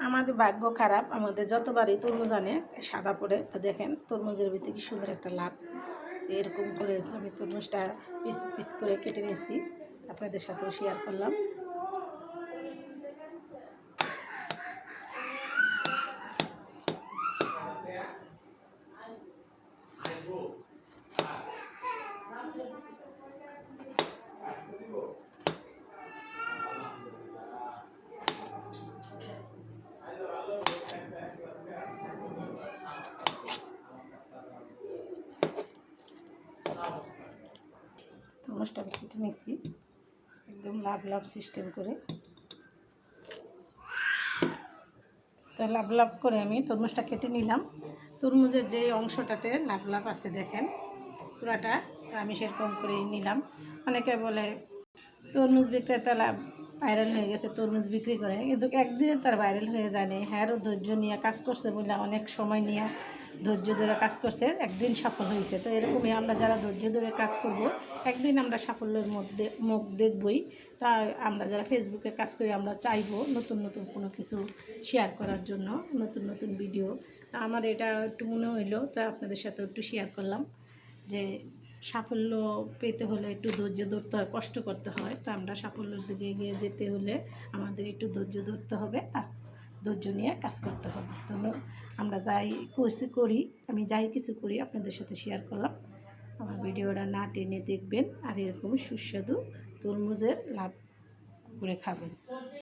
আমাদের ভাগ্য খারাপ, আমাদের যতবারই তরমুজ আনে সাদা পড়ে। তো দেখেন তরমুজের ভিতরে কি সুন্দর একটা লাভ। এরকম করে আমি তরমুজটা পিস পিস করে কেটে নিয়েছি, আপনাদের সাথেও শেয়ার করলাম। তরমুজটা কেটে নিয়েছি একদম লাভ লাভ সিস্টেম করে। তো লাভ লাভ করে আমি তরমুজটা কেটে নিলাম। তরমুজের যে অংশটাতে লাভ লাভ আছে দেখেন পুরাটা, আমি সেরকম করেই নিলাম। অনেকে বলে তরমুজ বিক্রেতা লাভ ভাইরাল হয়ে গেছে, তরমুজ বিক্রি করে, কিন্তু একদিনে তার ভাইরাল হয়ে যায়নি। হ্যাঁরও ধৈর্য নিয়ে কাজ করছে বলে, অনেক সময় নিয়ে ধৈর্য ধরে কাজ করছে, একদিন সফল হয়েছে। তো এরকমই আমরা যারা ধৈর্য ধরে কাজ করব, একদিন আমরা সাফল্যের মধ্যে মুখ দেখবই। তা আমরা যারা ফেসবুকে কাজ করি, আমরা চাইবো নতুন নতুন কোনো কিছু শেয়ার করার জন্য, নতুন নতুন ভিডিও। তা আমার এটা একটু মনে হইলো, তা আপনাদের সাথে একটু শেয়ার করলাম যে সাফল্য পেতে হলে একটু ধৈর্য ধরতে হয়, কষ্ট করতে হয়। তো আমরা সাফল্যের দিকে এগিয়ে যেতে হলে আমাদের একটু ধৈর্য ধরতে হবে আর ধৈর্য নিয়ে কাজ করতে হবে। তো আমরা যাই কিছু করি, আমি যাই কিছু করি আপনাদের সাথে শেয়ার করলাম। আমার ভিডিওটা না টেনে দেখবেন আর এরকম সুস্বাদু তরমুজের লাভ করে খাবেন।